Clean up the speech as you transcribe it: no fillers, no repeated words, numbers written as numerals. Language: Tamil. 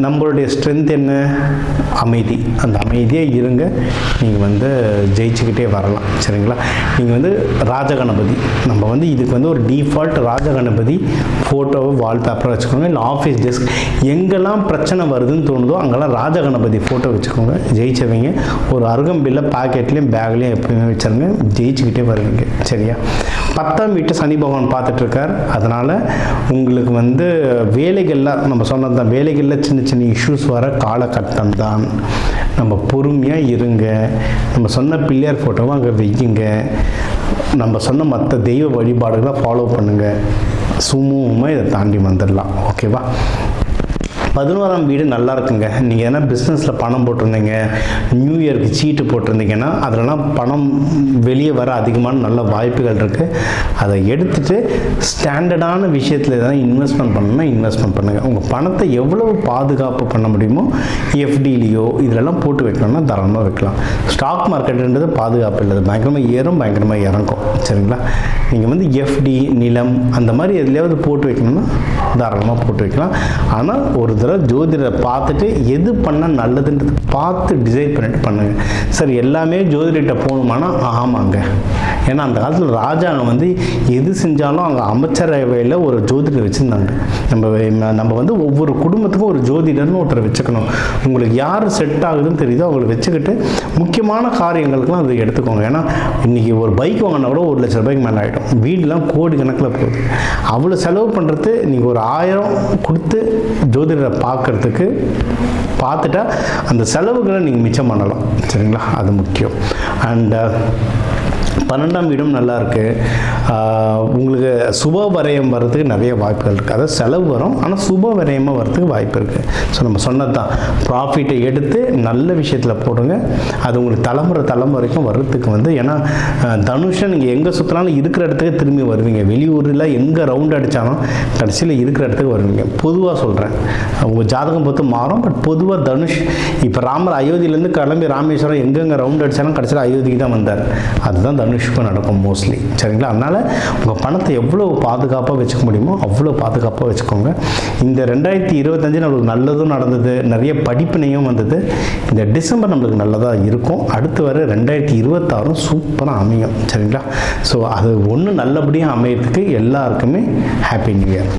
நம்மளுடைய ஸ்ட்ரென்த் என்ன? அமைதி. அந்த அமைதியாக இருங்க, நீங்கள் வந்து ஜெயிச்சுக்கிட்டே வரலாம். சரிங்களா? நீங்கள் வந்து ராஜகணபதி, நம்ம வந்து இதுக்கு வந்து ஒரு டிஃபால்ட் ராஜகணபதி ஃபோட்டோவை வால்பேப்பராக வச்சுக்கோங்க. இல்லை ஆஃபீஸ் டெஸ்க் எங்கெல்லாம் பிரச்சனை வருதுன்னு தோணுதோ அங்கெல்லாம் ராஜகணபதி ஃபோட்டோ வச்சுக்கோங்க. ஜெயிச்சவங்க ஒரு அருகம்பில்ல பாக்கெட்லேயும் பேக்லேயும் எப்பயுமே வச்சுருங்க, ஜெயிச்சுக்கிட்டே வருவீங்க. சரியா? 10ஆம் வீட்டு சனி பகவான் பார்த்துட்ருக்கார். அதனால் உங்களுக்கு வந்து வேலைகளில் நம்ம சொன்னது தான், வேலைகளில் சின்ன சின்ன இஷ்யூஸ் வர காலகட்டம் தான். நம்ம பொறுமையாக இருங்க. நம்ம சொன்ன பிள்ளையார் ஃபோட்டோவை அங்கே வையுங்க. நம்ம சொன்ன மற்ற தெய்வ வழிபாடுகளை ஃபாலோ பண்ணுங்கள். சுமூகமாக இதை தாண்டி வந்துடலாம். ஓகேவா? 11ஆம் வீடு நல்லா இருக்குங்க. நீங்கள் எதனா பிஸ்னஸில் பணம் போட்டிருந்தீங்க, நியூ இயருக்கு சீட்டு போட்டிருந்தீங்கன்னா அதிலலாம் பணம் வெளியே வர அதிகமான நல்ல வாய்ப்புகள் இருக்குது. அதை எடுத்துகிட்டு ஸ்டாண்டர்டான விஷயத்தில் எதனா இன்வெஸ்ட்மெண்ட் பண்ணணும்னா இன்வெஸ்ட்மெண்ட் பண்ணுங்கள். உங்கள் பணத்தை எவ்வளவு பாதுகாப்பு பண்ண முடியுமோ எஃப்டிலேயோ இதிலெல்லாம் போட்டு வைக்கணும்னா தாராளமாக வைக்கலாம். ஸ்டாக் மார்க்கெட்டுன்றது பாதுகாப்பு இல்லை, பயங்கரமாக ஏறும், பயங்கரமாக இறங்கும். சரிங்களா? நீங்கள் வந்து எஃப்டி, நிலம் அந்த மாதிரி எதுலையாவது போட்டு வைக்கணும்னா தாராளமாக போட்டு வைக்கலாம். ஆனால் ஒரு தடவை ஜோதிடரை பார்த்துட்டு எது பண்ணால் நல்லதுன்றது பார்த்து டிசைட் பண்ணிட்டு பண்ணுங்கள். சார் எல்லாமே ஜோதிடர்கிட்ட போகணுமானா ஆமாங்க. ஏன்னா அந்த காலத்தில் ராஜாங்க வந்து எது செஞ்சாலும் அங்கே அமைச்சரவையில் ஒரு ஜோதிடர் வச்சுருந்தாங்க. நம்ம வந்து ஒவ்வொரு குடும்பத்துக்கும் ஒரு ஜோதிடர்னு ஒருத்தரை வச்சுக்கணும். உங்களுக்கு யார் செட் ஆகுதுன்னு தெரியுதோ அவங்களை வச்சுக்கிட்டு முக்கியமான காரியங்களுக்கெல்லாம் அதை எடுத்துக்கோங்க. ஏன்னா இன்றைக்கி ஒரு பைக் வாங்கினா கூட 1 லட்ச ரூபாய்க்கு மேலே ஆகிடும். வீடெலாம் கோடி கணக்கில் போகுது. அவ்வளோ செலவு பண்ணுறது நீங்கள் ஒரு 1000 கொடுத்து ஜோதிடரை பார்க்குறதுக்கு பார்த்துட்டா அந்த செலவுகளை நீங்கள் மிச்சம் பண்ணலாம். சரிங்களா? அது முக்கியம். அண்ட் 12ஆம் வீடும் நல்லா இருக்குது. உங்களுக்கு சுப வரையம் வர்றதுக்கு நிறைய வாய்ப்புகள் இருக்குது. அதாவது செலவு வரும், ஆனால் சுப வரையமாக வர்றதுக்கு வாய்ப்பு இருக்குது. ஸோ நம்ம சொன்னது தான், ப்ராஃபிட்டை எடுத்து நல்ல விஷயத்தில் போடுங்க. அது உங்களுக்கு தலைமுறைக்கும் வர்றதுக்கு வந்து, ஏன்னா தனுஷை நீங்கள் எங்கே சுற்றினாலும் இருக்கிற இடத்துக்கு திரும்பி வருவீங்க. வெளியூரில் எங்கே ரவுண்ட் அடித்தாலும் கடைசியில் இருக்கிற இடத்துக்கு வருவீங்க. பொதுவாக சொல்கிறேன், உங்கள் ஜாதகம் பொறுத்து மாறும். பட் பொதுவாக தனுஷ் இப்போ ராமர் அயோத்தியிலேருந்து கிளம்பி ராமேஸ்வரம் எங்கெங்கே ரவுண்ட் அடித்தாலும் கடைசியில் அயோத்திக்கு தான் வந்தார். அதுதான் தனுஷுக்கும் நடக்கும் மோஸ்ட்லி. சரிங்களா? அதனால் உங்கள் பணத்தை எவ்வளோ பாதுகாப்பாக வச்சுக்க முடியுமோ அவ்வளோ பாதுகாப்பாக வச்சுக்கோங்க. இந்த 2025 நம்மளுக்கு நல்லதும் நடந்தது, நிறைய படிப்பினையும் வந்தது. இந்த டிசம்பர் நம்மளுக்கு நல்லதாக இருக்கும். அடுத்து வர 2026 சூப்பராக அமையும். சரிங்களா? ஸோ அது ஒன்று நல்லபடியாக அமையறதுக்கு எல்லாருக்குமே ஹாப்பி நியூ இயர்.